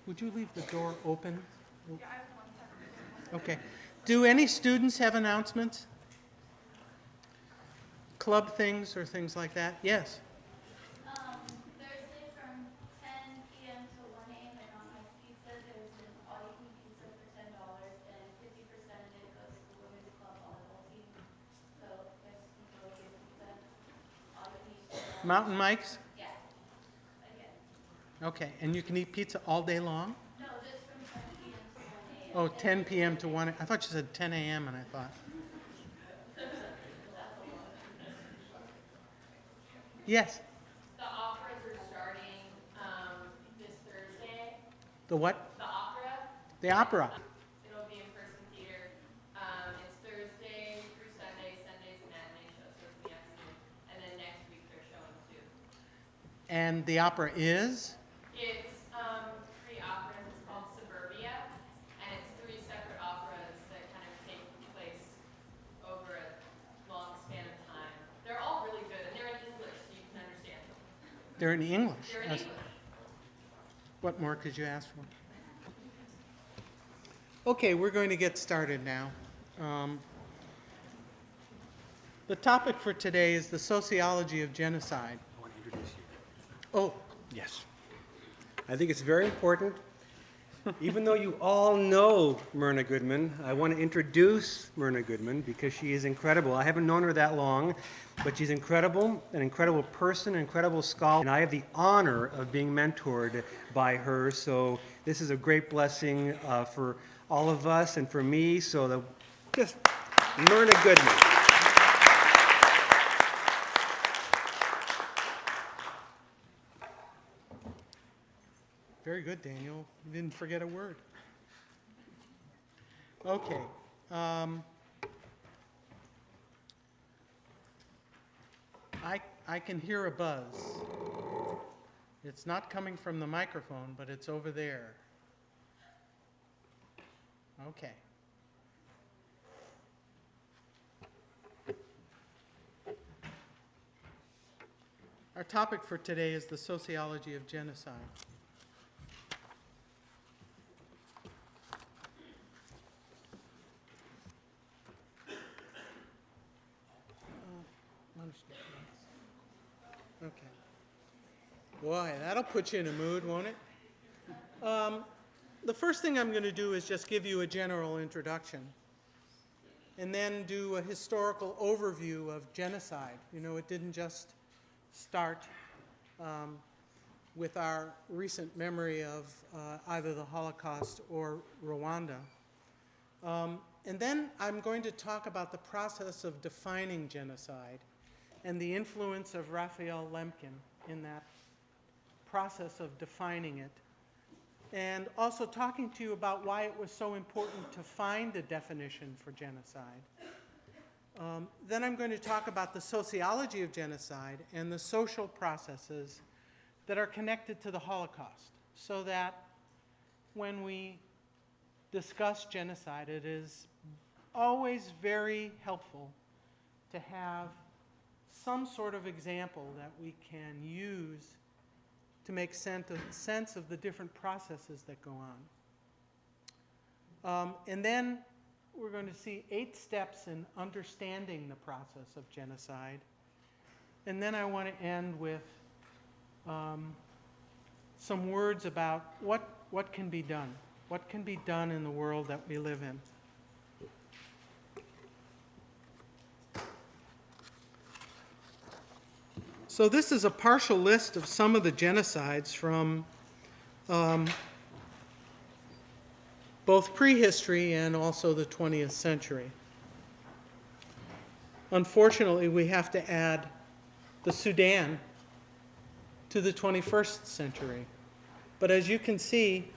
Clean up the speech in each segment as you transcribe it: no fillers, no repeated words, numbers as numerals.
Would you leave the door open? Okay. Do any students have announcements? Club things or things like that? Yes. Thursday from 10 p.m. to 1 a.m. at Myrna's Pizza, there's an all-you-can-eat pizza for $10, and 50% of it goes to the women's club volleyball team. So there's some go get pizza, all-you-can-eat. Mountain Mike's? Yeah, again. Okay. And you can eat pizza all day long? No, just from 10 p.m. to 1 a.m. Oh, 10 p.m. to 1. I thought you said 10 a.m. and I thought. Yes. The operas are starting this Thursday. The what? The opera. The opera. It'll be in person theater. It's Thursday through Sunday. Sunday's a matinee show, so it's in the afternoon. And then next week they're showing too. And the opera is? It's 3 operas. It's called Suburbia, and it's 3 separate operas that kind of take place over a long span of time. They're all really good, and they're in English, so you can understand them. They're in English. They're in English. What more could you ask for? Okay, we're going to get started now. The topic for today is the sociology of genocide. I want to introduce you. Oh, Yes. I think it's very important. Even though you all know Myrna Goodman, I want to introduce Myrna Goodman because she is incredible. I haven't known her that long, but she's incredible, an incredible person, an incredible scholar, and I have the honor of being mentored by her. So this is a great blessing for all of us and for me. So just Myrna Goodman. very good, Daniel. You didn't forget a word. Okay. I can hear a buzz. It's not coming from the microphone, but it's over there. Okay. Our topic for today is the sociology of genocide. Okay. Boy, that'll put you in a mood, won't it? The first thing I'm going to do is just give you a general introduction and then do a historical overview of genocide. You know, it didn't just start with our recent memory of either the Holocaust or Rwanda. And then I'm going to talk about the process of defining genocide and the influence of Raphael Lemkin in that process of defining it. And also talking to you about why it was so important to find a definition for genocide. Then I'm going to talk about the sociology of genocide and the social processes that are connected to the Holocaust, so that when we discuss genocide, it is always very helpful to have some sort of example that we can use to make sense of the different processes that go on. And then we're going to see 8 steps in understanding the process of genocide. And then I want to end with some words about what can be done. What can be done in the world that we live in. So this is a partial list of some of the genocides from both prehistory and also the 20th century. Unfortunately, we have to add the Sudan to the 21st century. But as you can see,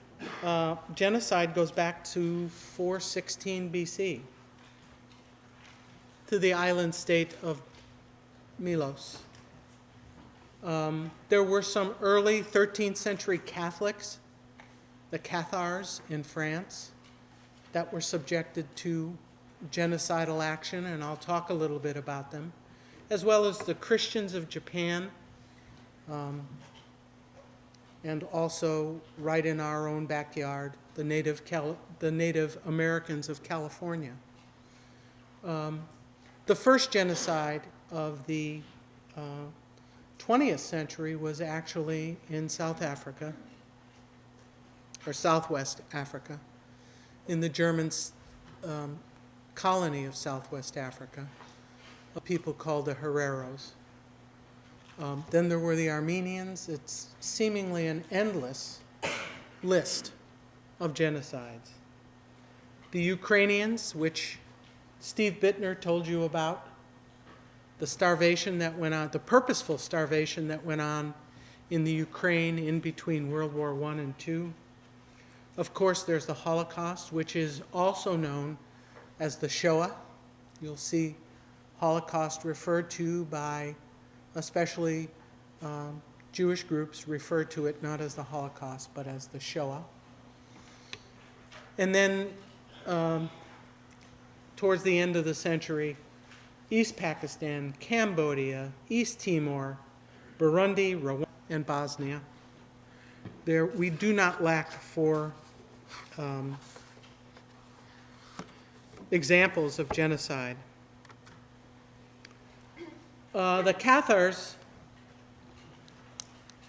genocide goes back to 416 BC, to the island state of Milos. There were some early 13th century Catholics, the Cathars in France, that were subjected to genocidal action, and I'll talk a little bit about them, as well as the Christians of Japan, and also right in our own backyard, the Native Americans of California. The first genocide of the 20th century was actually in South Africa, or Southwest Africa, in the German colony of Southwest Africa, a people called the Hereros. Then there were the Armenians. It's seemingly an endless list of genocides. The Ukrainians, which Steve Bittner told you about, the starvation that went on, the purposeful starvation that went on in the Ukraine in between World War I and II. Of course, there's the Holocaust, which is also known as the Shoah. You'll see Holocaust referred to by especially Jewish groups refer to it not as the Holocaust, but as the Shoah. And then towards the end of the century, East Pakistan, Cambodia, East Timor, Burundi, Rwanda, and Bosnia. There, we do not lack for examples of genocide. The Cathars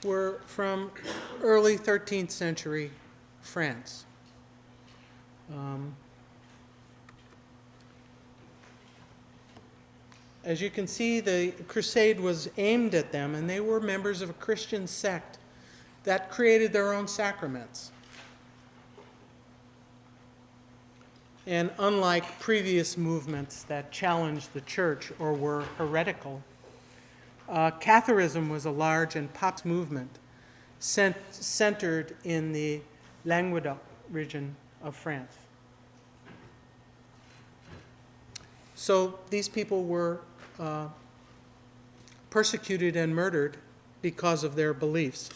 were from early 13th century France. As you can see, the crusade was aimed at them, and they were members of a Christian sect that created their own sacraments. And unlike previous movements that challenged the church or were heretical, Catharism was a large and pops movement centered in the Languedoc region of France. So these people were persecuted and murdered because of their beliefs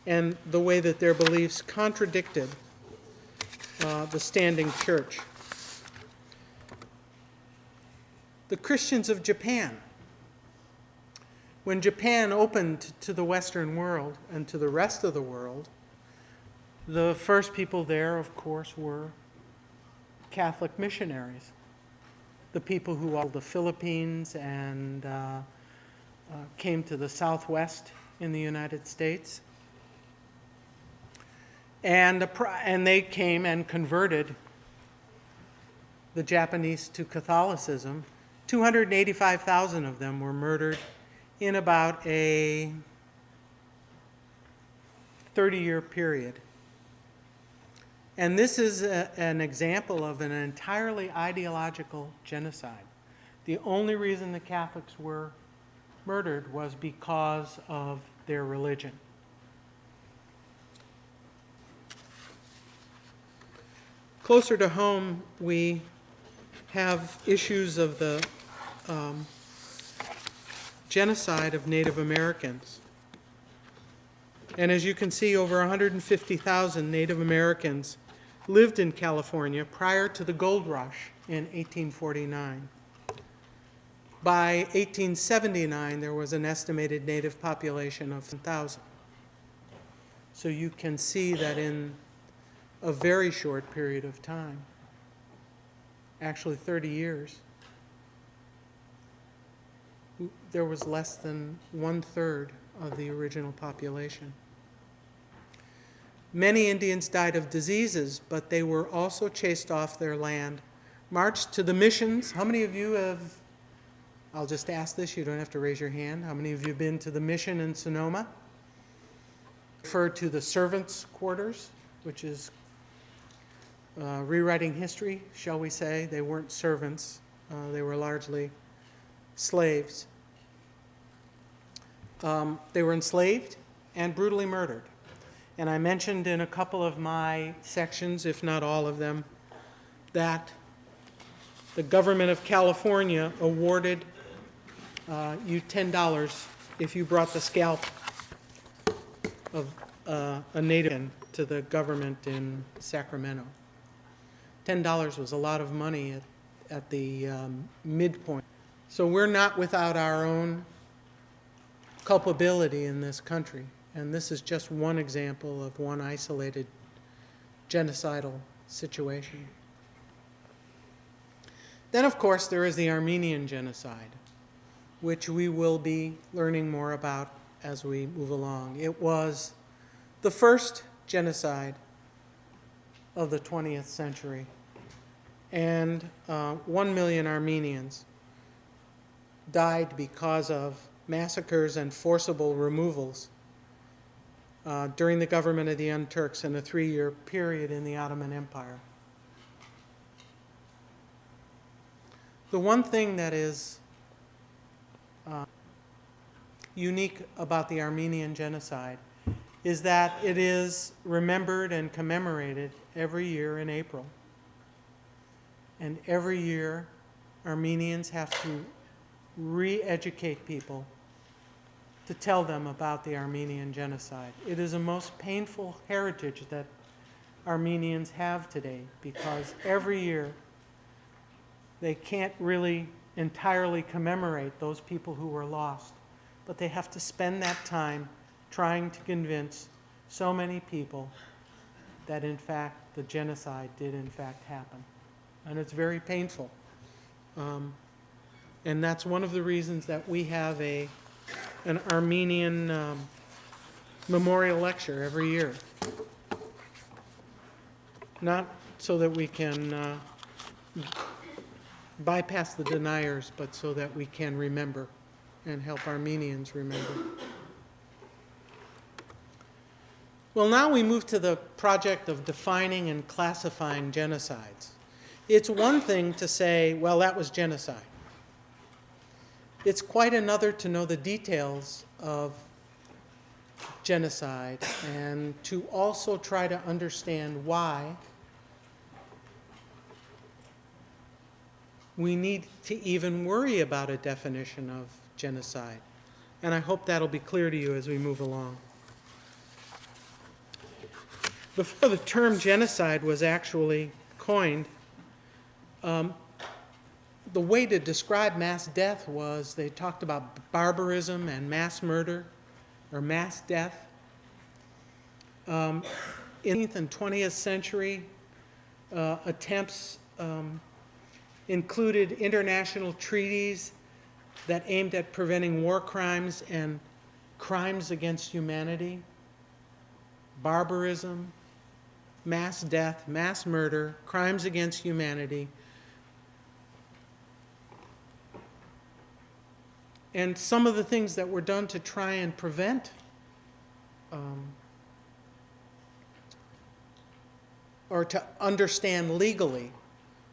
and the way that their beliefs contradicted the standing church. The Christians of Japan. When Japan opened to the Western world and to the rest of the world, the first people there, of course, were Catholic missionaries. The people who all the Philippines and came to the Southwest in the United States. And they came and converted the Japanese to Catholicism. 285,000 of them were murdered in about a 30-year period. And this is an example of an entirely ideological genocide. The only reason the Catholics were murdered was because of their religion. Closer to home, we have issues of the genocide of Native Americans. And as you can see, over 150,000 Native Americans lived in California prior to the gold rush in 1849. By 1879, there was an estimated native population of 1,000. So you can see that in a very short period of time, actually 30 years, there was less than 1/3 of the original population. Many Indians died of diseases, but they were also chased off their land, marched to the missions. How many of you have, I'll just ask this, you don't have to raise your hand. How many of you have been to the mission in Sonoma? Referred to the servants' quarters, which is rewriting history, shall we say. They weren't servants. They were largely slaves. They were enslaved and brutally murdered. And I mentioned in a couple of my sections, if not all of them, that the government of California awarded you $10 if you brought the scalp of a native to the government in Sacramento. $10 was a lot of money at the midpoint. So we're not without our own culpability in this country. And this is just one example of one isolated genocidal situation. Then, of course, there is the Armenian genocide, which we will be learning more about as we move along. It was the first genocide of the 20th century, and 1 million Armenians died because of massacres and forcible removals during the government of the Young Turks in a 3-year period in the Ottoman Empire. The one thing that is unique about the Armenian genocide is that it is remembered and commemorated every year in April. And every year, Armenians have to re-educate people to tell them about the Armenian genocide. It is a most painful heritage that Armenians have today, because every year they can't really entirely commemorate those people who were lost, but they have to spend that time trying to convince so many people that in fact the genocide did in fact happen. And it's very painful. And that's one of the reasons that we have an Armenian memorial lecture every year. Not so that we can bypass the deniers, but so that we can remember and help Armenians remember. Well, now we move to the project of defining and classifying genocides. It's one thing to say, well, that was genocide. It's quite another to know the details of genocide and to also try to understand why we need to even worry about a definition of genocide. And I hope that'll be clear to you as we move along. Before the term genocide was actually coined, the way to describe mass death was they talked about barbarism and mass murder, or mass death. In the 19th and 20th century, attempts included international treaties that aimed at preventing war crimes and crimes against humanity, barbarism, mass death, mass murder, crimes against humanity. And some of the things that were done to try and prevent or to understand legally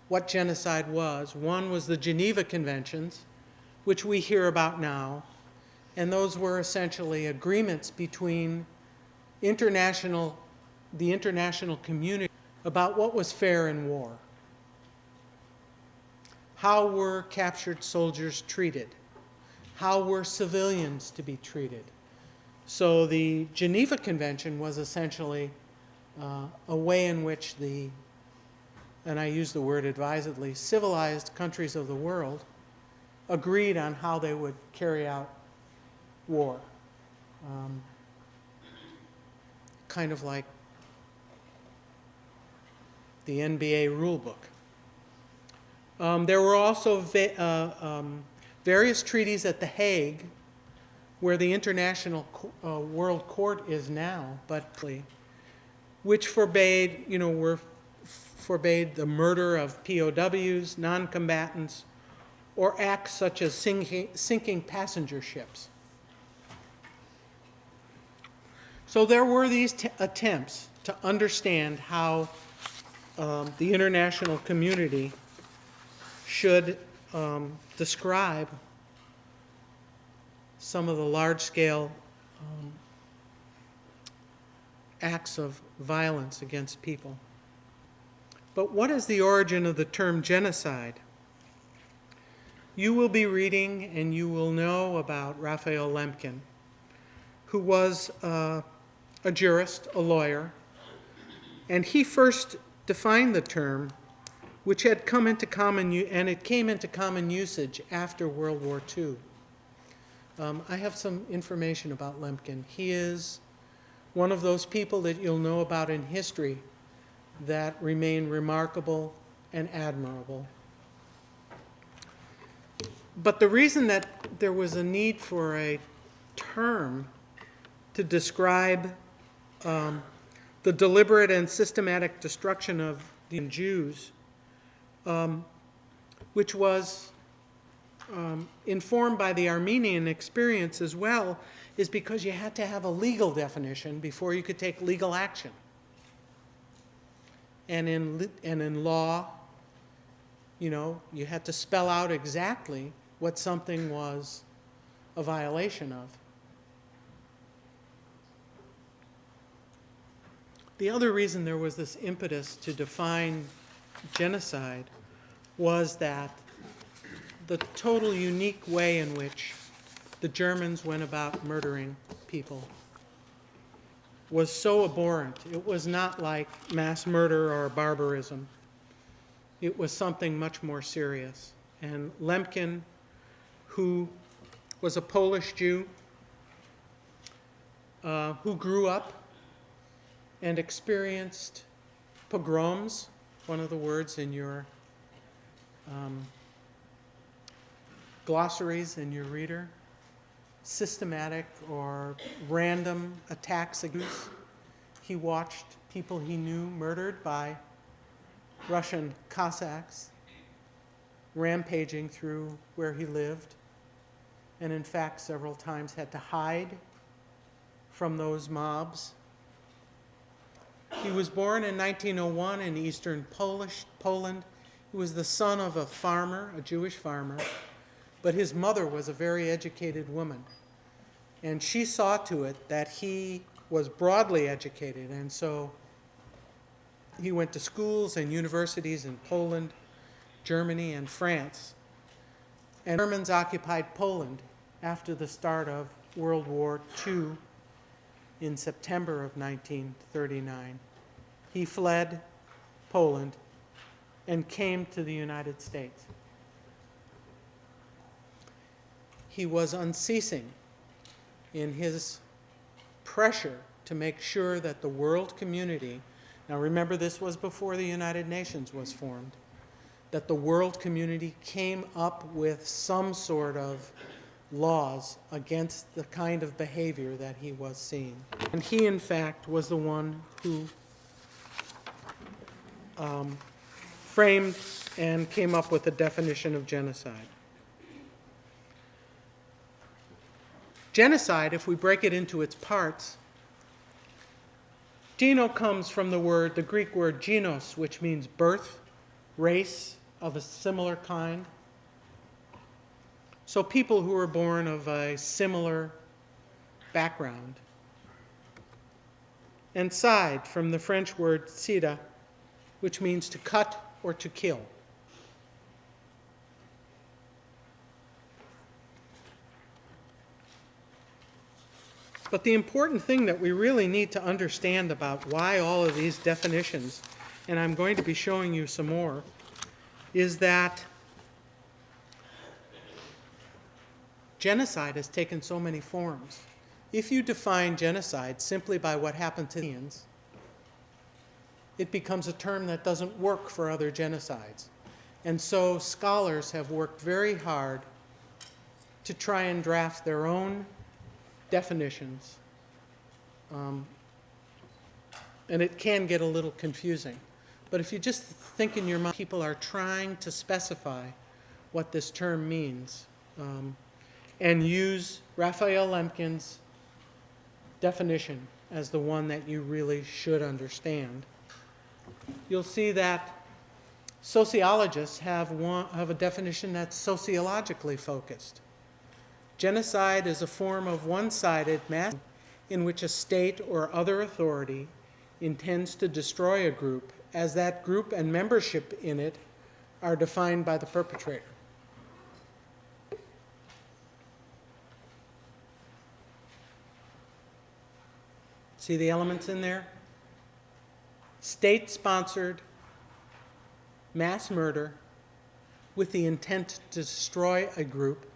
what genocide was. One was the Geneva Conventions, which we hear about now, and those were essentially agreements between the international community about what was fair in war. How were captured soldiers treated? How were civilians to be treated? So the Geneva Convention was essentially a way in which and I use the word advisedly, civilized countries of the world agreed on how they would carry out war. Kind of like the NBA rulebook. There were also various treaties at The Hague, where the International World Court is now, which forbade the murder of POWs, non-combatants, or acts such as sinking passenger ships. So there were these attempts to understand how the international community should describe some of the large-scale acts of violence against people. But what is the origin of the term genocide? You will be reading and you will know about Raphael Lemkin, who was a jurist, a lawyer, and he first defined the term, which had come into common usage after World War II. I have some information about Lemkin. He is one of those people that you'll know about in history that remain remarkable and admirable. But the reason that there was a need for a term to describe the deliberate and systematic destruction of the Jews, which was informed by the Armenian experience as well, is because you had to have a legal definition before you could take legal action. And in law, you had to spell out exactly what something was a violation of. The other reason there was this impetus to define genocide was that the total unique way in which the Germans went about murdering people was so abhorrent. It was not like mass murder or barbarism. It was something much more serious. And Lemkin, who was a Polish Jew, who grew up and experienced pogroms, one of the words in your glossaries in your reader, systematic or random attacks against. He watched people he knew murdered by Russian Cossacks, rampaging through where he lived, and in fact several times had to hide from those mobs. He was born in 1901 in eastern Poland. He was the son of a farmer, a Jewish farmer, but his mother was a very educated woman. And she saw to it that he was broadly educated, and so he went to schools and universities in Poland, Germany, and France. And Germans occupied Poland after the start of World War II in September of 1939. He fled Poland and came to the United States. He was unceasing in his pressure to make sure that the world community, now remember this was before the United Nations was formed, that the world community came up with some sort of laws against the kind of behavior that he was seeing. And he, in fact, was the one who framed and came up with the definition of genocide. Genocide, if we break it into its parts, geno comes from the Greek word genos, which means birth, race of a similar kind. So people who were born of a similar background. And side from the French word sida, which means to cut or to kill. But the important thing that we really need to understand about why all of these definitions, and I'm going to be showing you some more, is that genocide has taken so many forms. If you define genocide simply by what happened to Indians, it becomes a term that doesn't work for other genocides. And so scholars have worked very hard to try and draft their own definitions. And it can get a little confusing. But if you just think in your mind, people are trying to specify what this term means and use Raphael Lemkin's definition as the one that you really should understand. You'll see that sociologists have a definition that's sociologically focused. Genocide is a form of one-sided mass in which a state or other authority intends to destroy a group as that group and membership in it are defined by the perpetrator. See the elements in there? State-sponsored mass murder with the intent to destroy a group,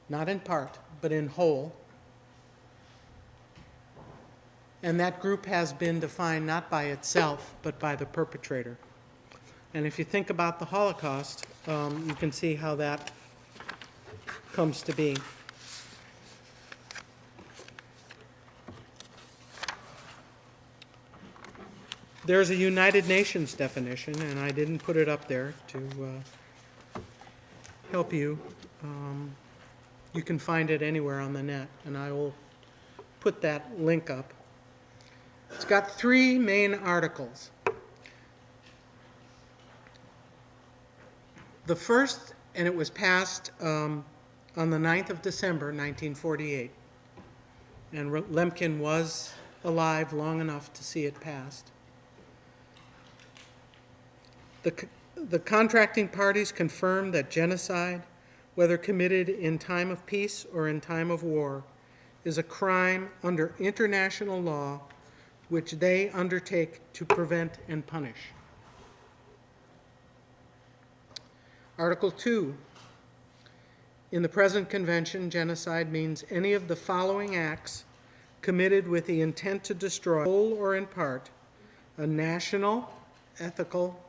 not in part, but in whole. And that group has been defined not by itself, but by the perpetrator. And if you think about the Holocaust, you can see how that comes to be. There's a United Nations definition, and I didn't put it up there to help you. You can find it anywhere on the net, and I will put that link up. It's got 3 main articles. The first, and it was passed on the 9th of December, 1948. And Lemkin was alive long enough to see it passed. The contracting parties confirm that genocide, whether committed in time of peace or in time of war, is a crime under international law which they undertake to prevent and punish. Article 2. In the present convention, genocide means any of the following acts committed with the intent to destroy, whole or in part, a national, ethnical,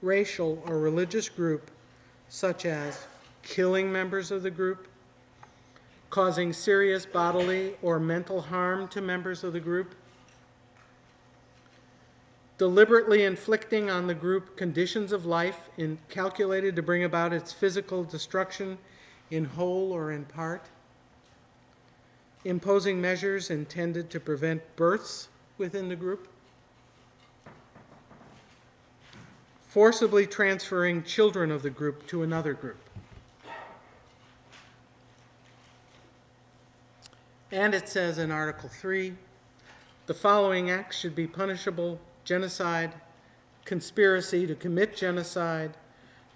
racial, or religious group, such as killing members of the group, causing serious bodily or mental harm to members of the group, deliberately inflicting on the group conditions of life calculated to bring about its physical destruction in whole or in part, imposing measures intended to prevent births within the group, forcibly transferring children of the group to another group. And it says in Article 3, the following acts should be punishable: genocide, conspiracy to commit genocide,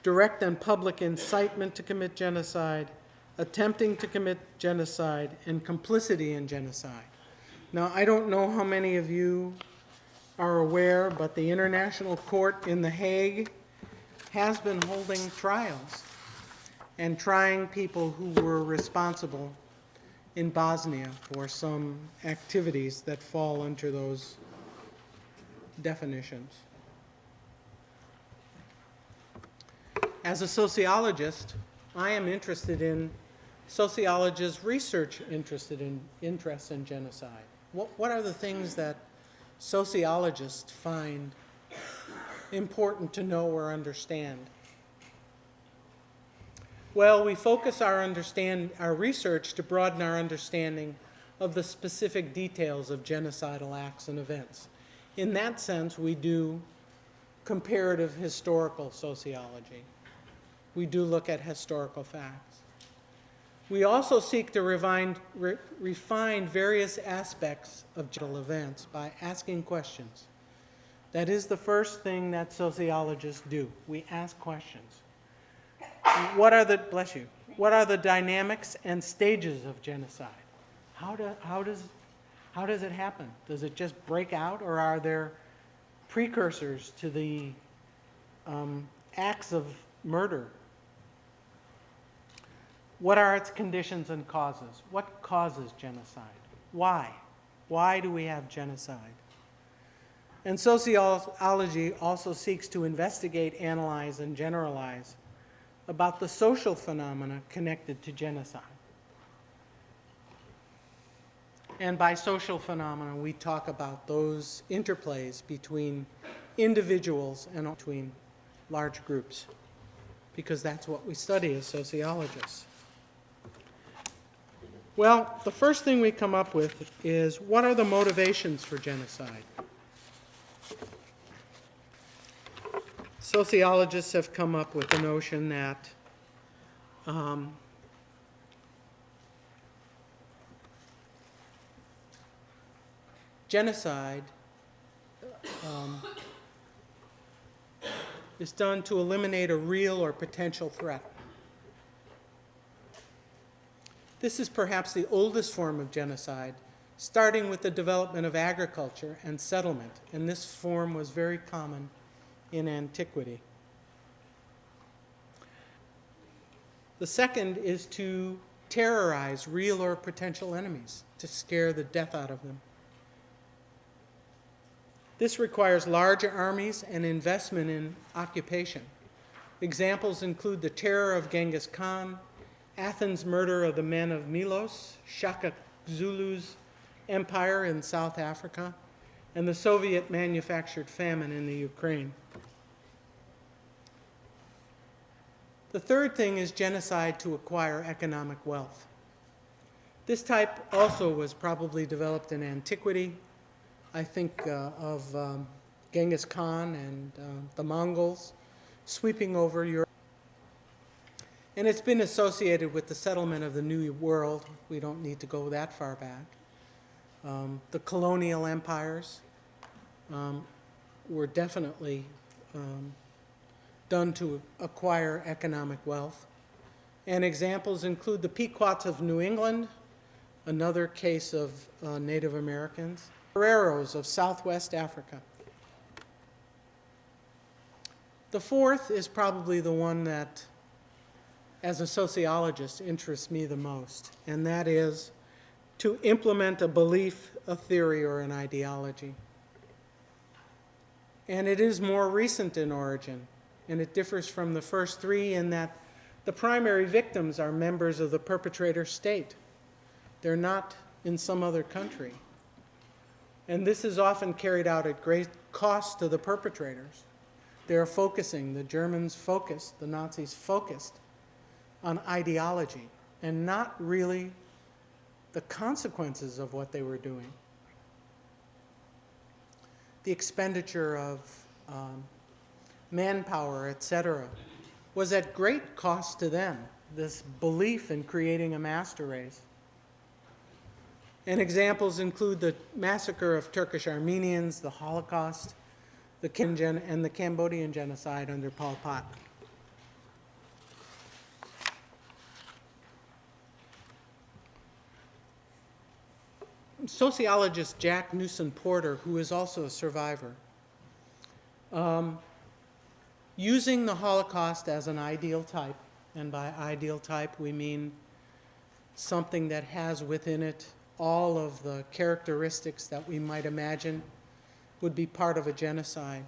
direct and public incitement to commit genocide, attempting to commit genocide, and complicity in genocide. Now, I don't know how many of you are aware, but the International Court in The Hague has been holding trials and trying people who were responsible in Bosnia for some activities that fall under those definitions. As a sociologist, I am interested in sociologists' research interest in genocide. What are the things that sociologists find important to know or understand? Well, we focus our research to broaden our understanding of the specific details of genocidal acts and events. In that sense, we do comparative historical sociology. We do look at historical facts. We also seek to refine various aspects of genocidal events by asking questions. That is the first thing that sociologists do. We ask questions. What are the dynamics and stages of genocide? How does it happen? Does it just break out, or are there precursors to the acts of murder? What are its conditions and causes? What causes genocide? Why? Why do we have genocide? And sociology also seeks to investigate, analyze, and generalize about the social phenomena connected to genocide. And by social phenomena, we talk about those interplays between individuals and between large groups, because that's what we study as sociologists. Well, the first thing we come up with is, what are the motivations for genocide? Sociologists have come up with the notion that genocide is done to eliminate a real or potential threat. This is perhaps the oldest form of genocide, starting with the development of agriculture and settlement, and this form was very common in antiquity. The second is to terrorize real or potential enemies, to scare the death out of them. This requires large armies and investment in occupation. Examples include the terror of Genghis Khan, Athens' murder of the men of Milos, Shaka Zulu's empire in South Africa, and the Soviet-manufactured famine in the Ukraine. The third thing is genocide to acquire economic wealth. This type also was probably developed in antiquity. I think of Genghis Khan and the Mongols sweeping over Europe. And it's been associated with the settlement of the New World. We don't need to go that far back. The colonial empires were definitely done to acquire economic wealth. And examples include the Pequots of New England, another case of Native Americans, Guerreros of Southwest Africa. The fourth is probably the one that, as a sociologist, interests me the most, and that is to implement a belief, a theory, or an ideology. And it is more recent in origin, and it differs from the first three in that the primary victims are members of the perpetrator state. They're not in some other country. And this is often carried out at great cost to the perpetrators. They're focusing, the Germans focused, the Nazis focused on ideology and not really the consequences of what they were doing. The expenditure of manpower, etc., was at great cost to them, this belief in creating a master race. And examples include the massacre of Turkish Armenians, the Holocaust, and the Cambodian genocide under Pol Pot. Sociologist Jack Newson Porter, who is also a survivor, using the Holocaust as an ideal type, and by ideal type we mean something that has within it all of the characteristics that we might imagine would be part of a genocide.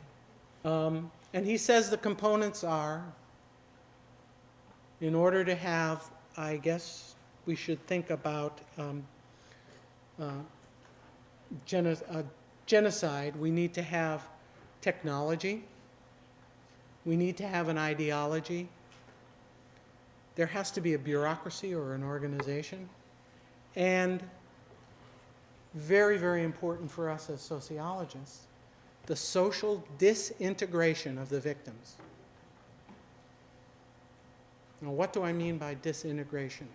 And he says the components are, in order to have, I guess we should think about genocide, we need to have technology, we need to have an ideology, there has to be a bureaucracy or an organization, and very, very important for us as sociologists, the social disintegration of the victims. Now, what do I mean by disintegration?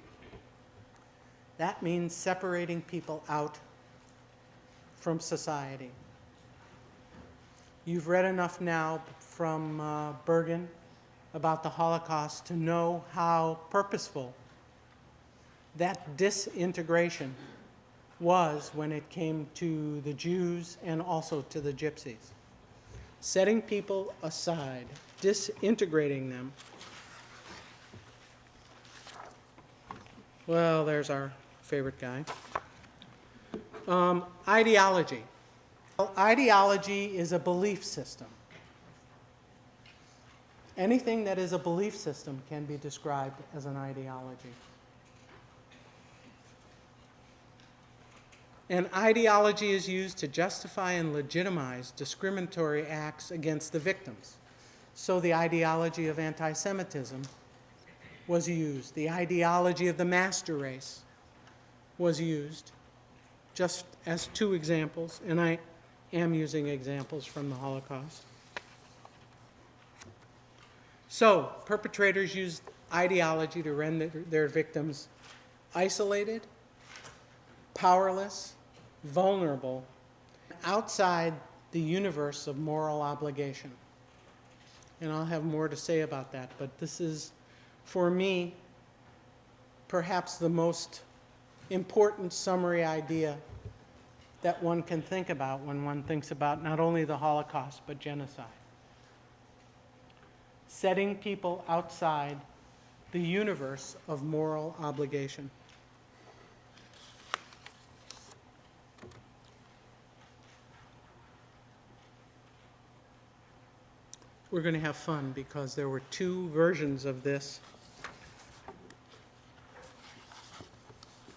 That means separating people out from society. You've read enough now from Bergen about the Holocaust to know how purposeful that disintegration was when it came to the Jews and also to the Gypsies. Setting people aside, disintegrating them. Well, there's our favorite guy. Ideology. Well, ideology is a belief system. Anything that is a belief system can be described as an ideology. And ideology is used to justify and legitimize discriminatory acts against the victims. So the ideology of anti-Semitism was used. The ideology of the master race was used, just as two examples, and I am using examples from the Holocaust. So perpetrators used ideology to render their victims isolated, powerless, vulnerable, outside the universe of moral obligation. And I'll have more to say about that, but this is, for me, perhaps the most important summary idea that one can think about when one thinks about not only the Holocaust, but genocide. Setting people outside the universe of moral obligation. we're going to have fun because there were two versions of this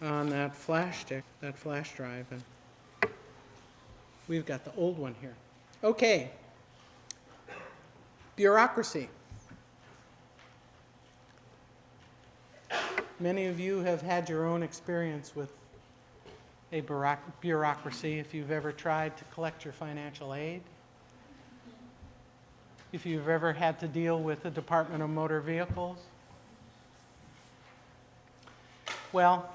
on that flash stick, that flash drive, and we've got the old one here. Okay. Bureaucracy. Many of you have had your own experience with a bureaucracy if you've ever tried to collect your financial aid, if you've ever had to deal with the Department of Motor Vehicles. Well,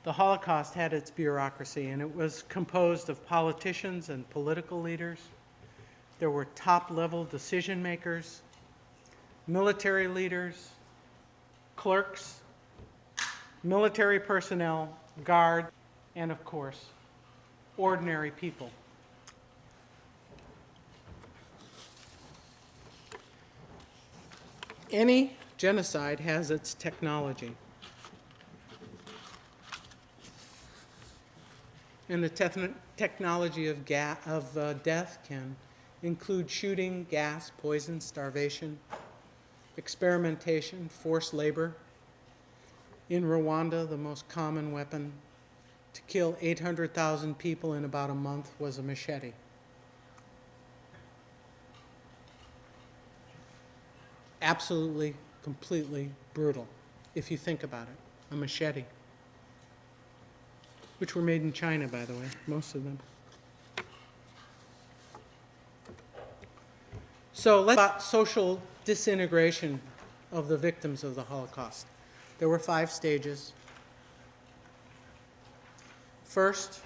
the Holocaust had its bureaucracy, and it was composed of politicians and political leaders. There were top-level decision makers, military leaders, clerks, military personnel, guard, and of course, ordinary people. Any genocide has its technology. And the technology of death can include shooting, gas, poison, starvation, experimentation, forced labor. In Rwanda, the most common weapon to kill 800,000 people in about a month was a machete. Absolutely, completely brutal, if you think about it. A machete. Which were made in China, by the way, most of them. So let's talk about social disintegration of the victims of the Holocaust. There were 5 stages. First,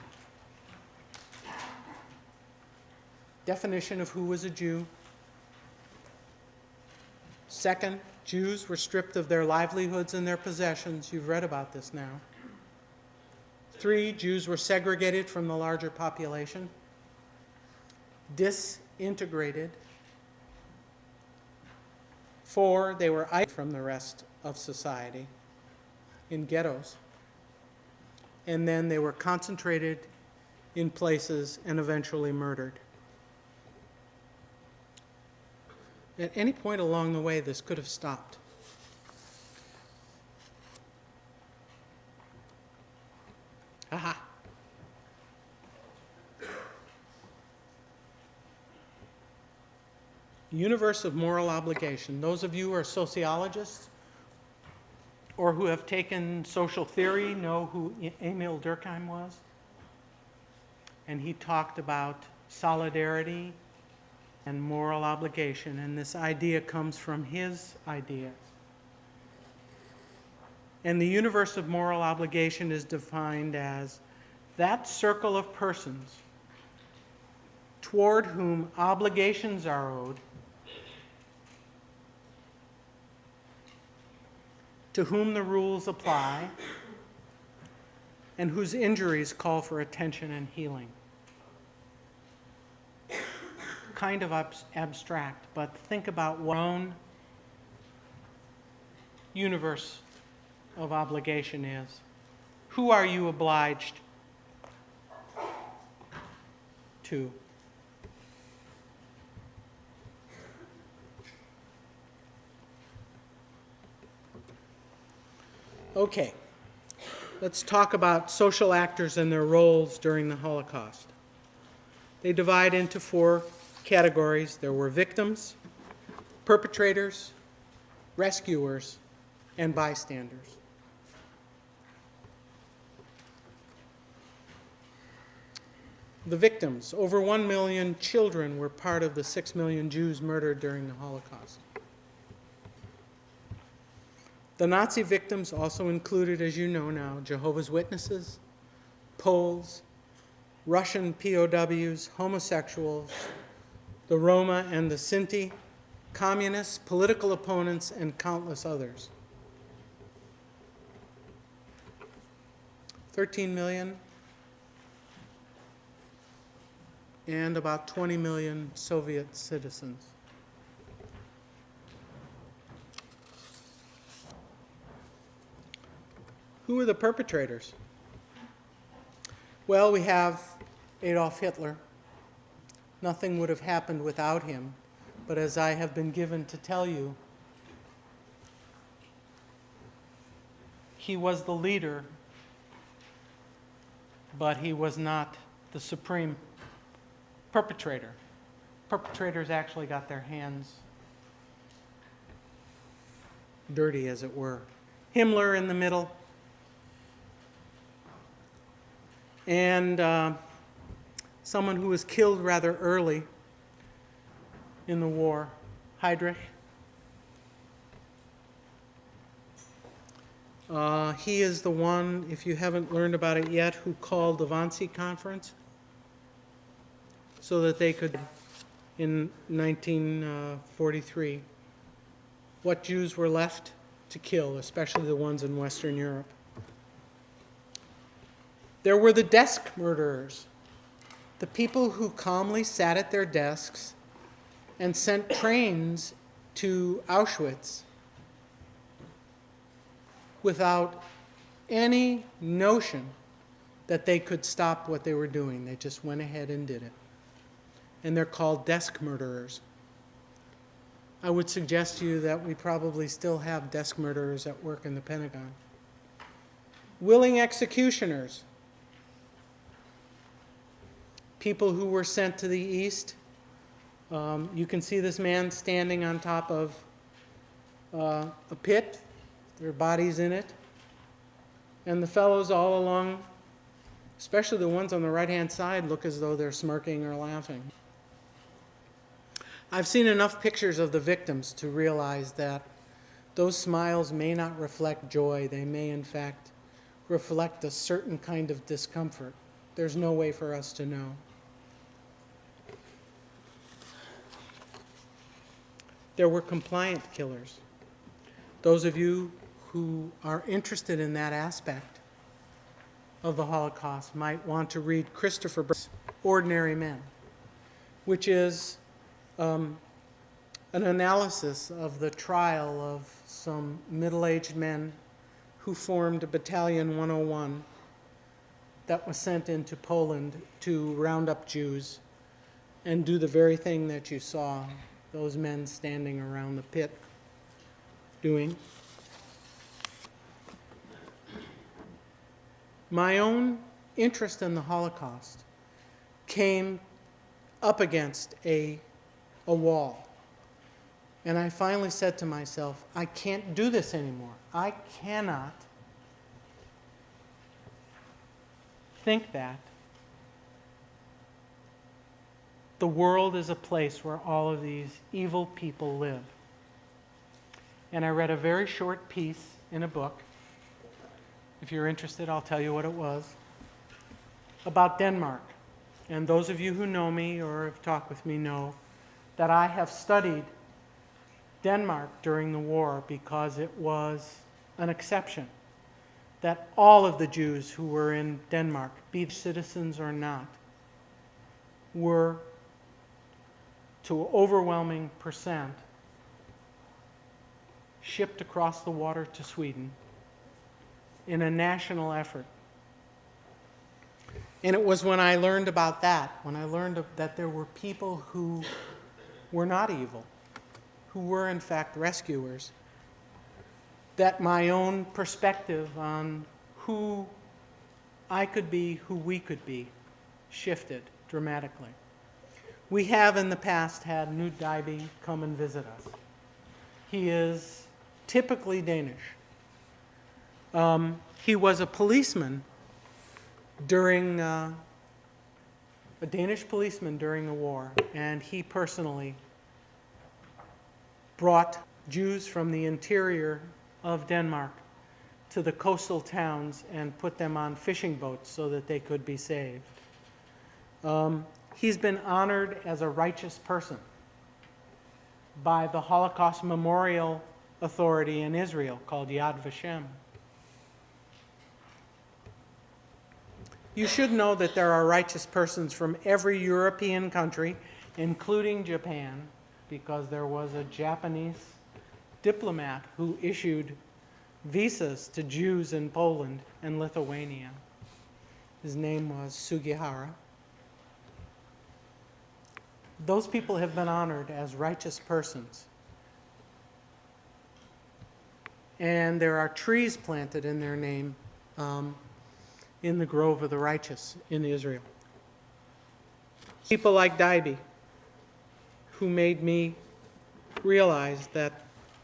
definition of who was a Jew. Second, Jews were stripped of their livelihoods and their possessions. You've read about this now. 3, Jews were segregated from the larger population, disintegrated. 4, they were isolated from the rest of society in ghettos. And then they were concentrated in places and eventually murdered. At any point along the way, this could have stopped. Aha. Universe of moral obligation. Those of you who are sociologists or who have taken social theory know who Emil Durkheim was. And he talked about solidarity and moral obligation, and this idea comes from his ideas. And the universe of moral obligation is defined as that circle of persons toward whom obligations are owed, to whom the rules apply, and whose injuries call for attention and healing. Kind of abstract, but think about what our own universe of obligation is. Who are you obliged to? Okay, let's talk about social actors and their roles during the Holocaust. They divide into 4 categories. There were victims, perpetrators, rescuers, and bystanders. The victims, over 1 million children were part of the 6 million Jews murdered during the Holocaust. The Nazi victims also included, as you know now, Jehovah's Witnesses, Poles, Russian POWs, homosexuals, the Roma and the Sinti, communists, political opponents, and countless others. 13 million and about 20 million Soviet citizens. Who were the perpetrators? Well, we have Adolf Hitler, nothing would have happened without him. But as I have been given to tell you, he was the leader, but he was not the supreme perpetrator. Perpetrators actually got their hands dirty, as it were. Himmler in the middle, and someone who was killed rather early in the war, Heydrich. He is the one, if you haven't learned about it yet, who called the Wannsee Conference so that they could, in 1943, what Jews were left to kill, especially the ones in Western Europe. There were the desk murderers, the people who calmly sat at their desks and sent trains to Auschwitz without any notion that they could stop what they were doing. They just went ahead and did it. And they're called desk murderers. I would suggest to you that we probably still have desk murderers at work in the Pentagon. Willing executioners, people who were sent to the east. You can see this man standing on top of a pit, their bodies in it, and the fellows all along, especially the ones on the right-hand side, look as though they're smirking or laughing. I've seen enough pictures of the victims to realize that those smiles may not reflect joy. They may, in fact, reflect a certain kind of discomfort. There's no way for us to know. There were compliant killers. Those of you who are interested in that aspect of the Holocaust might want to read Christopher Burke's Ordinary Men, which is an analysis of the trial of some middle-aged men who formed Battalion 101 that was sent into Poland to round up Jews and do the very thing that you saw those men standing around the pit doing. My own interest in the Holocaust came up against a wall. And I finally said to myself, I can't do this anymore. I cannot think that the world is a place where all of these evil people live. And I read a very short piece in a book. If you're interested, I'll tell you what it was, about Denmark. And those of you who know me or have talked with me know that I have studied Denmark during the war because it was an exception that all of the Jews who were in Denmark, be they citizens or not, were to an overwhelming percent shipped across the water to Sweden in a national effort. And it was when I learned about that, when I learned that there were people who were not evil, who were in fact rescuers, that my own perspective on who I could be, who we could be, shifted dramatically. We have in the past had Knud Dybe come and visit us. He is typically Danish. He was a policeman during, a Danish policeman during the war, and he personally brought Jews from the interior of Denmark to the coastal towns and put them on fishing boats so that they could be saved. He's been honored as a righteous person by the Holocaust Memorial Authority in Israel called Yad Vashem. You should know that there are righteous persons from every European country, including Japan, because there was a Japanese diplomat who issued visas to Jews in Poland and Lithuania. His name was Sugihara. those people have been honored as righteous persons. And there are trees planted in their name in the grove of the righteous in Israel. People like Daibi, who made me realize that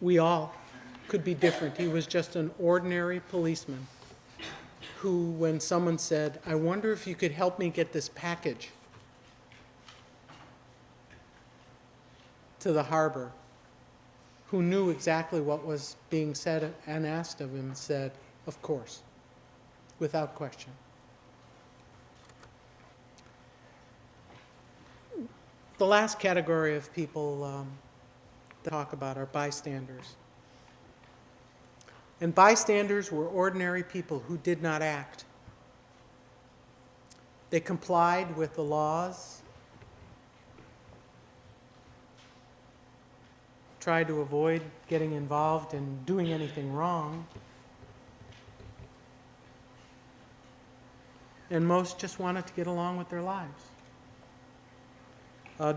we all could be different. He was just an ordinary policeman who, when someone said, "I wonder if you could help me get this package to the harbor," who knew exactly what was being said and asked of him, said, "Of course," without question. The last category of people to talk about are bystanders. And bystanders were ordinary people who did not act. They complied with the laws, tried to avoid getting involved in doing anything wrong, and most just wanted to get along with their lives.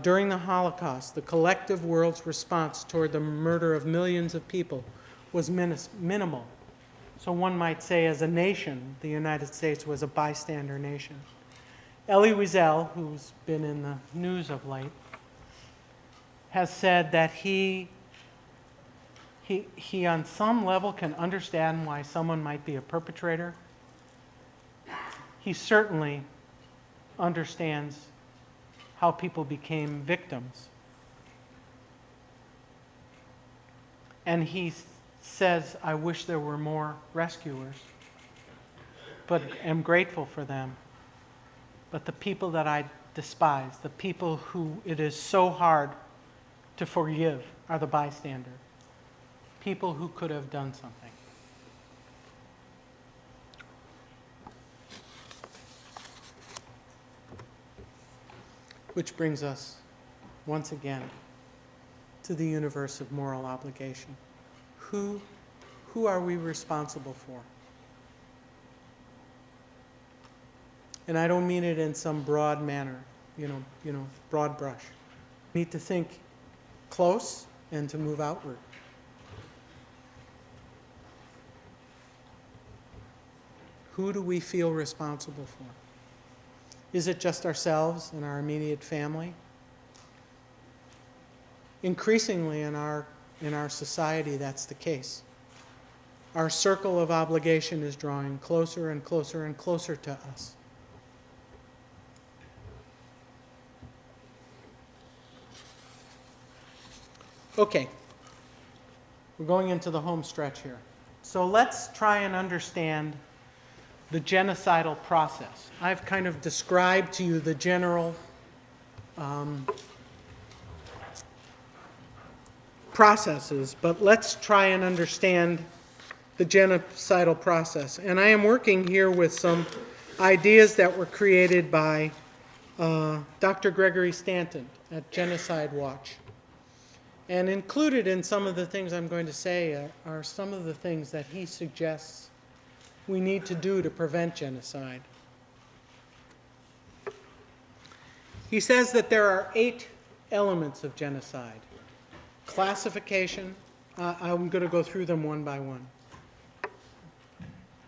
During the Holocaust, the collective world's response toward the murder of millions of people was minimal. So one might say, as a nation, the United States was a bystander nation. Elie Wiesel, who's been in the news of late, has said that he on some level can understand why someone might be a perpetrator. He certainly understands how people became victims. And he says, "I wish there were more rescuers, but am grateful for them. But the people that I despise, the people who it is so hard to forgive, are the bystander. People who could have done something." Which brings us, once again, to the universe of moral obligation. Who are we responsible for? And I don't mean it in some broad manner, broad brush. We need to think close and to move outward. Who do we feel responsible for? Is it just ourselves and our immediate family? Increasingly in our society, that's the case. Our circle of obligation is drawing closer and closer and closer to us. Okay, we're going into the home stretch here. So let's try and understand the genocidal process. I've kind of described to you the general processes, but let's try and understand the genocidal process. And I am working here with some ideas that were created by Dr. Gregory Stanton at Genocide Watch. And included in some of the things I'm going to say are some of the things that he suggests we need to do to prevent genocide. He says that there are 8 elements of genocide. Classification, I'm going to go through them one by one.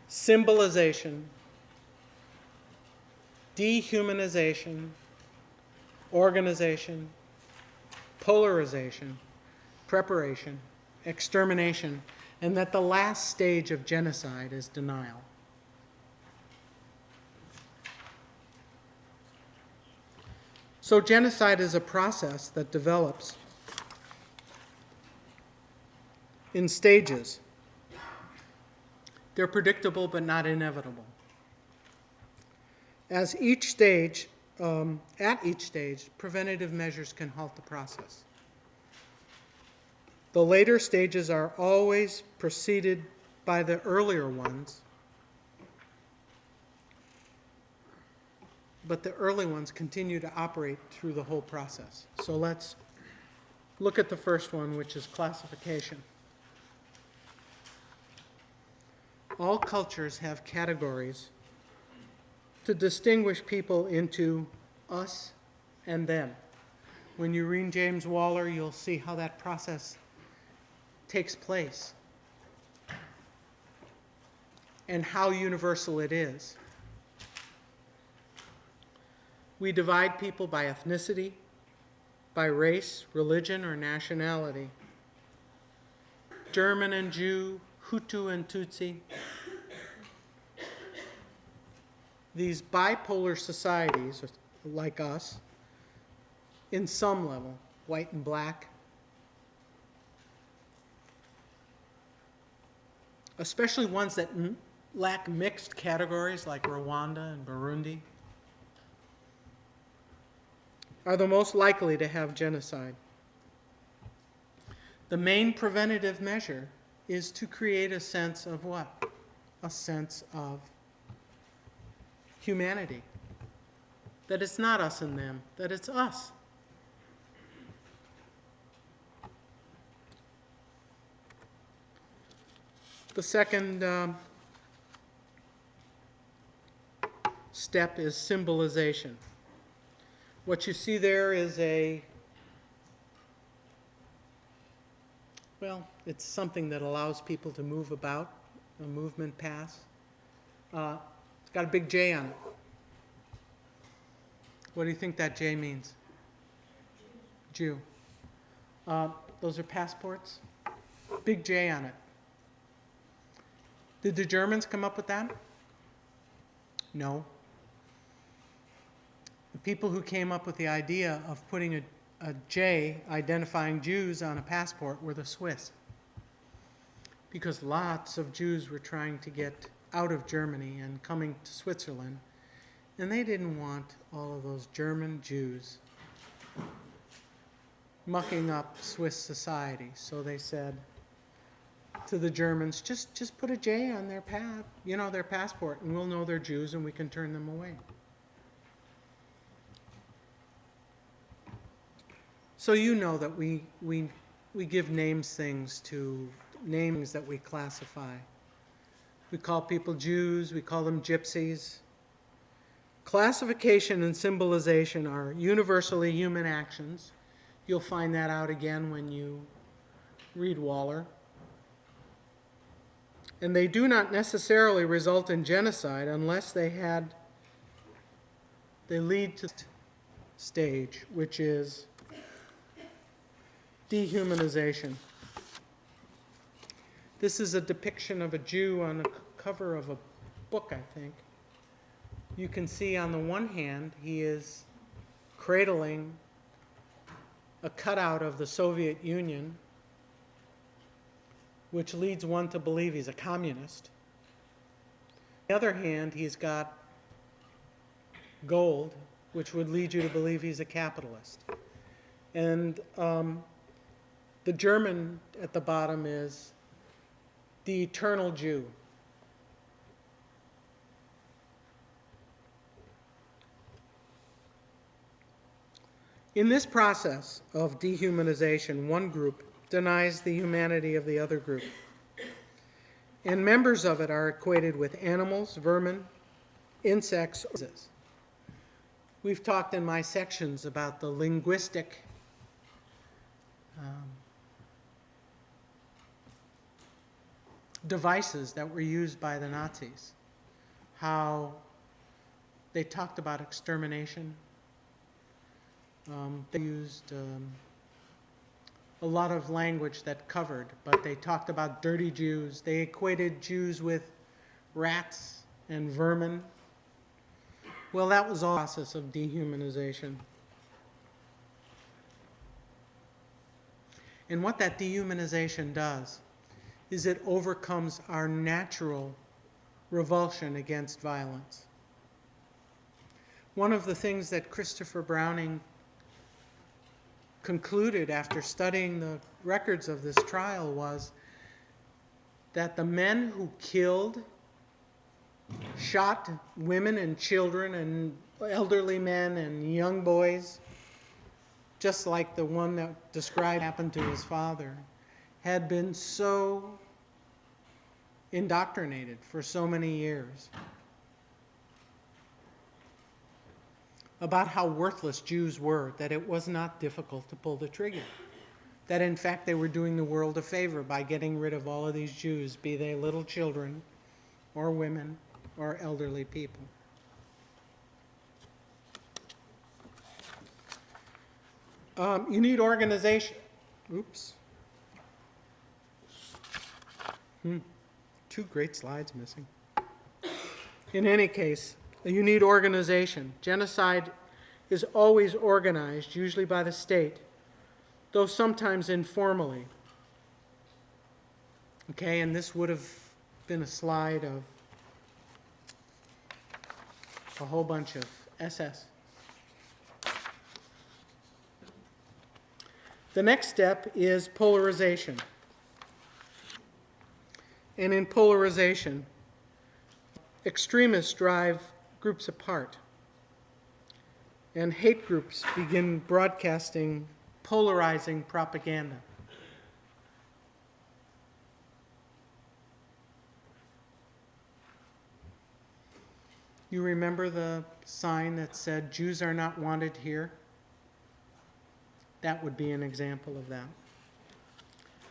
Symbolization, dehumanization, organization, polarization, preparation, extermination, and that the last stage of genocide is denial. So genocide is a process that develops in stages. They're predictable but not inevitable. At each stage, preventative measures can halt the process. The later stages are always preceded by the earlier ones, but the early ones continue to operate through the whole process. So let's look at the first one, which is classification. All cultures have categories to distinguish people into us and them. When you read James Waller, you'll see how that process takes place and how universal it is. We divide people by ethnicity, by race, religion, or nationality. German and Jew, Hutu and Tutsi. These bipolar societies, like us, in some level, white and black, especially ones that lack mixed categories like Rwanda and Burundi, are the most likely to have genocide. The main preventative measure is to create a sense of what? A sense of humanity. That it's not us and them, that it's us. The second step is symbolization. What you see there is it's something that allows people to move about, a movement pass. It's got a big J on it. What do you think that J means? Jew. Those are passports. Big J on it. Did the Germans come up with that? No. The people who came up with the idea of putting a J identifying Jews on a passport were the Swiss. Because lots of Jews were trying to get out of Germany and coming to Switzerland. And they didn't want all of those German Jews mucking up Swiss society. So they said to the Germans, just put a J on their their passport, and we'll know they're Jews and we can turn them away. So you know that we give names that we classify. We call people Jews, we call them gypsies. Classification and symbolization are universally human actions. You'll find that out again when you read Waller. And they do not necessarily result in genocide unless they lead to stage, which is dehumanization. This is a depiction of a Jew on the cover of a book, I think. You can see on the one hand, he is cradling a cutout of the Soviet Union, which leads one to believe he's a communist. On the other hand, he's got gold, which would lead you to believe he's a capitalist. And the German at the bottom is the eternal Jew. In this process of dehumanization, one group denies the humanity of the other group, and members of it are equated with animals, vermin, insects. We've talked in my sections about the linguistic devices that were used by the Nazis, how they talked about extermination. They used a lot of language that covered, but they talked about dirty Jews. They equated Jews with rats and vermin. Well, that was all a process of dehumanization. And what that dehumanization does is it overcomes our natural revulsion against violence. One of the things that Christopher Browning concluded after studying the records of this trial was that the men who killed, shot women and children and elderly men and young boys, just like the one that described happened to his father, had been so indoctrinated for so many years. about how worthless Jews were, that it was not difficult to pull the trigger. That in fact they were doing the world a favor by getting rid of all of these Jews, be they little children or women or elderly people. You need organization. Oops. Two great slides missing. In any case, you need organization. Genocide is always organized, usually by the state, though sometimes informally. Okay, and this would have been a slide of a whole bunch of SS. The next step is polarization. And in polarization, extremists drive groups apart. And hate groups begin broadcasting polarizing propaganda. You remember the sign that said, "Jews are not wanted here"? That would be an example of that.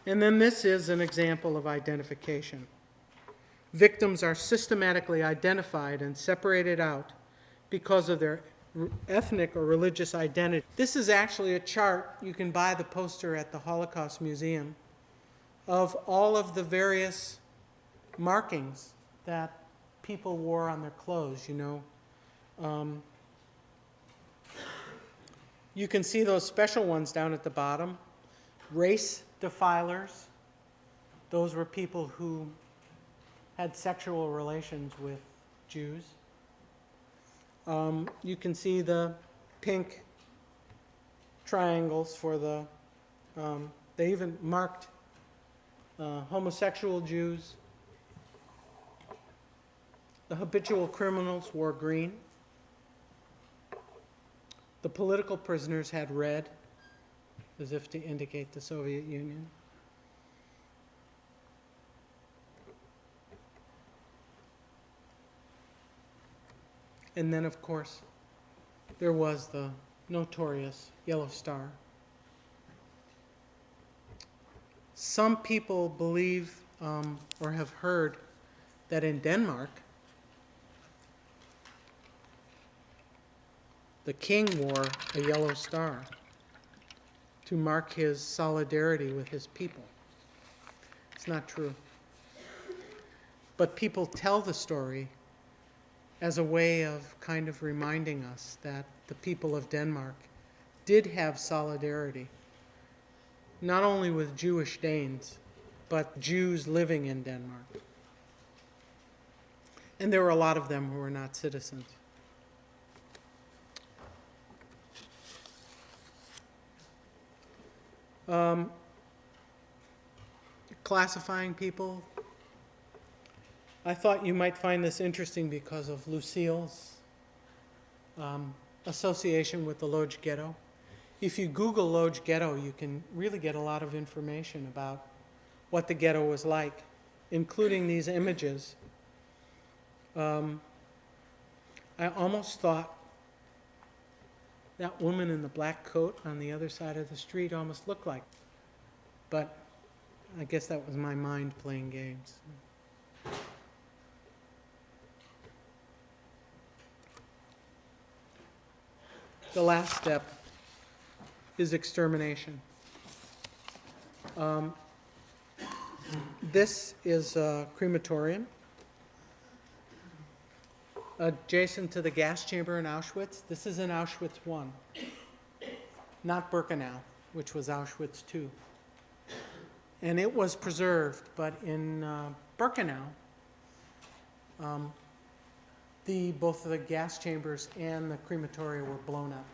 And then this is an example of identification. Victims are systematically identified and separated out because of their ethnic or religious identity. This is actually a chart, you can buy the poster at the Holocaust Museum, of all of the various markings that people wore on their clothes, you know. You can see those special ones down at the bottom. Race defilers. Those were people who had sexual relations with Jews. You can see the pink triangles for the, they even marked homosexual Jews. The habitual criminals wore green. The political prisoners had red, as if to indicate the Soviet Union. And then, of course, there was the notorious yellow star. Some people believe or have heard that in Denmark, the king wore a yellow star to mark his solidarity with his people. It's not true. But people tell the story as a way of kind of reminding us that the people of Denmark did have solidarity, not only with Jewish Danes, but Jews living in Denmark. And there were a lot of them who were not citizens. Classifying people. I thought you might find this interesting because of Lucille's association with the Lodz Ghetto. If you Google Lodz Ghetto, you can really get a lot of information about what the ghetto was like, including these images. I almost thought that woman in the black coat on the other side of the street almost looked like, but I guess that was my mind playing games. The last step is extermination. This is a crematorium adjacent to the gas chamber in Auschwitz. This is in Auschwitz I, not Birkenau, which was Auschwitz II. And it was preserved, but in Birkenau, both the gas chambers and the crematoria were blown up.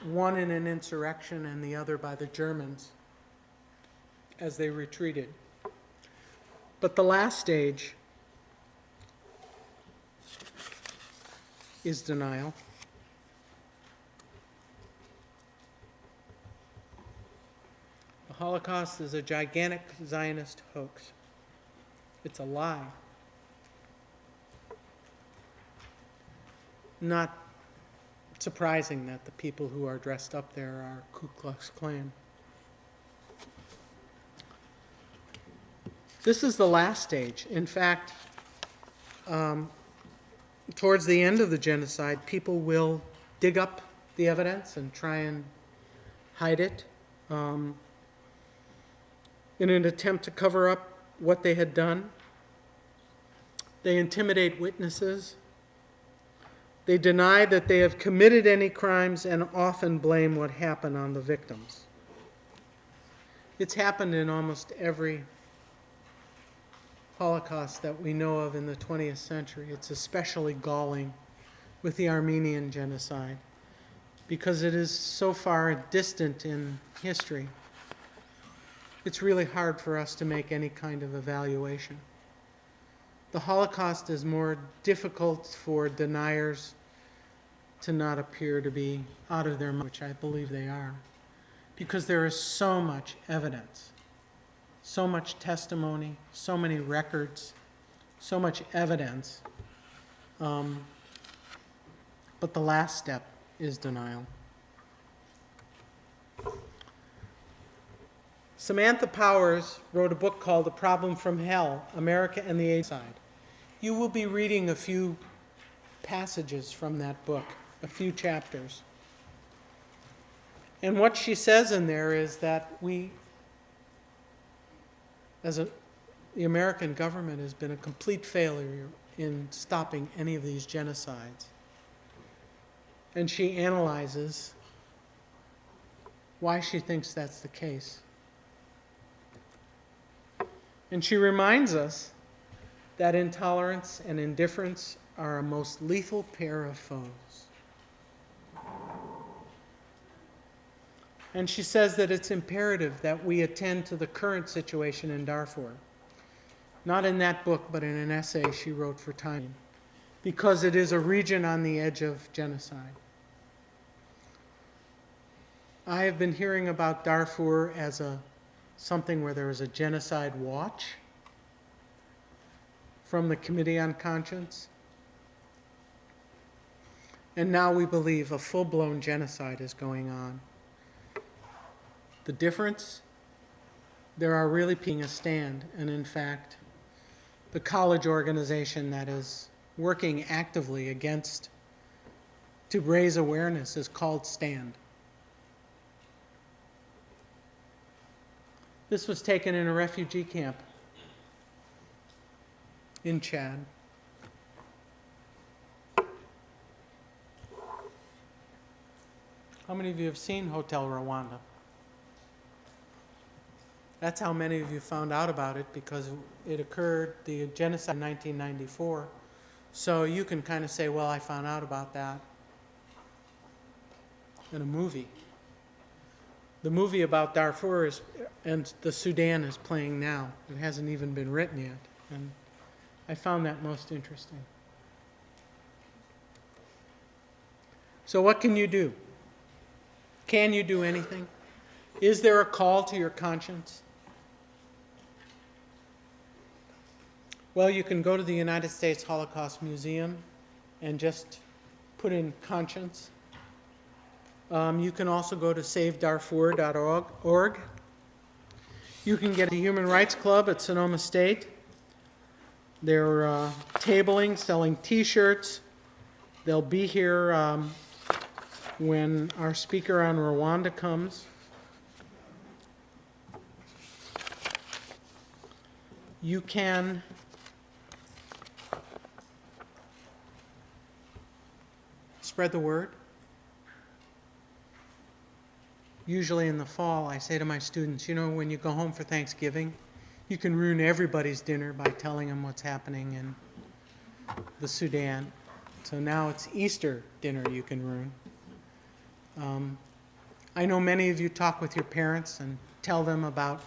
One in an insurrection and the other by the Germans as they retreated. But the last stage is denial. The Holocaust is a gigantic Zionist hoax. It's a lie. Not surprising that the people who are dressed up there are Ku Klux Klan. This is the last stage. In fact, towards the end of the genocide, people will dig up the evidence and try and hide it in an attempt to cover up what they had done. They intimidate witnesses. They deny that they have committed any crimes and often blame what happened on the victims. It's happened in almost every Holocaust that we know of in the 20th century. It's especially galling with the Armenian genocide because it is so far distant in history. It's really hard for us to make any kind of evaluation. The Holocaust is more difficult for deniers to not appear to be out of their mind, which I believe they are, because there is so much evidence, so much testimony, so many records, so much evidence. But the last step is denial. Samantha Powers wrote a book called The Problem from Hell, America and the Side. You will be reading a few passages from that book, a few chapters. And what she says in there is that the American government has been a complete failure in stopping any of these genocides. And she analyzes why she thinks that's the case. And she reminds us that intolerance and indifference are a most lethal pair of foes. And she says that it's imperative that we attend to the current situation in Darfur. Not in that book, but in an essay she wrote for Time, because it is a region on the edge of genocide. I have been hearing about Darfur as something where there is a genocide watch from the Committee on Conscience. And now we believe a full-blown genocide is going on. The difference? There are really being a stand, and in fact, the college organization that is working actively to raise awareness is called STAND. This was taken in a refugee camp in Chad. How many of you have seen Hotel Rwanda? That's how many of you found out about it, because it occurred, the genocide in 1994. So you can kind of say, well, I found out about that in a movie. The movie about Darfur and the Sudan is playing now. It hasn't even been written yet. And I found that most interesting. So what can you do? Can you do anything? Is there a call to your conscience? Well, you can go to the United States Holocaust Museum and just put in conscience. You can also go to savedarfur.org. You can get the Human Rights Club at Sonoma State. They're tabling, selling T-shirts. They'll be here when our speaker on Rwanda comes. You can spread the word. Usually in the fall, I say to my students, you know, when you go home for Thanksgiving, you can ruin everybody's dinner by telling them what's happening in the Sudan. So now it's Easter dinner you can ruin. I know many of you talk with your parents and tell them about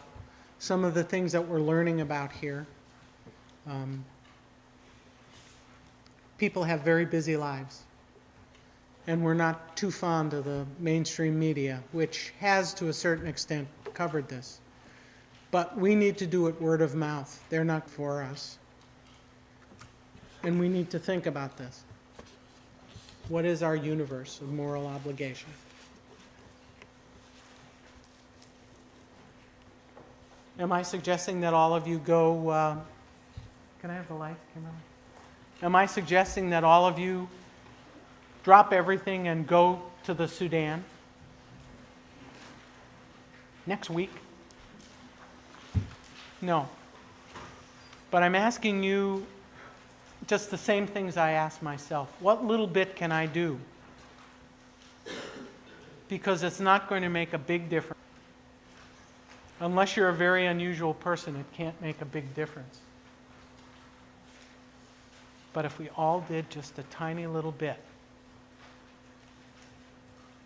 some of the things that we're learning about here. People have very busy lives. And we're not too fond of the mainstream media, which has, to a certain extent, covered this. But we need to do it word of mouth. They're not for us. And we need to think about this. What is our universe of moral obligation? Am I suggesting that all of you go, can I have the light, Kimberly? Am I suggesting that all of you drop everything and go to the Sudan next week? No. But I'm asking you just the same things I ask myself. What little bit can I do? Because it's not going to make a big difference. Unless you're a very unusual person, it can't make a big difference. But if we all did just a tiny little bit,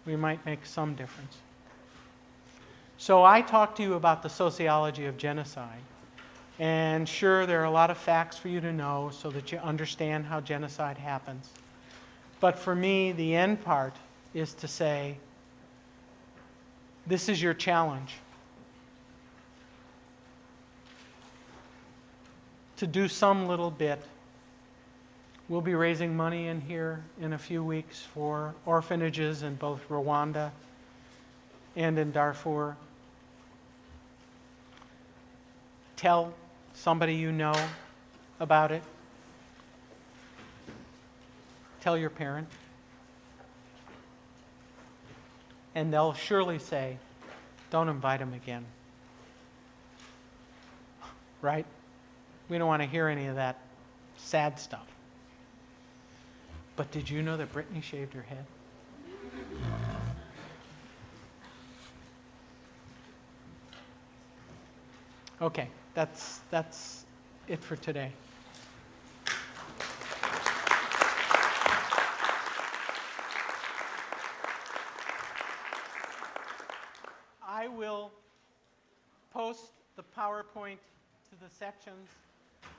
we might make some difference. So I talked to you about the sociology of genocide. And sure, there are a lot of facts for you to know so that you understand how genocide happens. But for me, the end part is to say, this is your challenge. To do some little bit. We'll be raising money in here in a few weeks for orphanages in both Rwanda and in Darfur. Tell somebody you know about it. Tell your parent. And they'll surely say, don't invite him again. Right? We don't want to hear any of that sad stuff. But did you know that Brittany shaved her head? Okay, that's it for today. I will post the PowerPoint to the sections.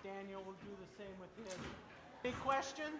Daniel will do the same with his. Big questions?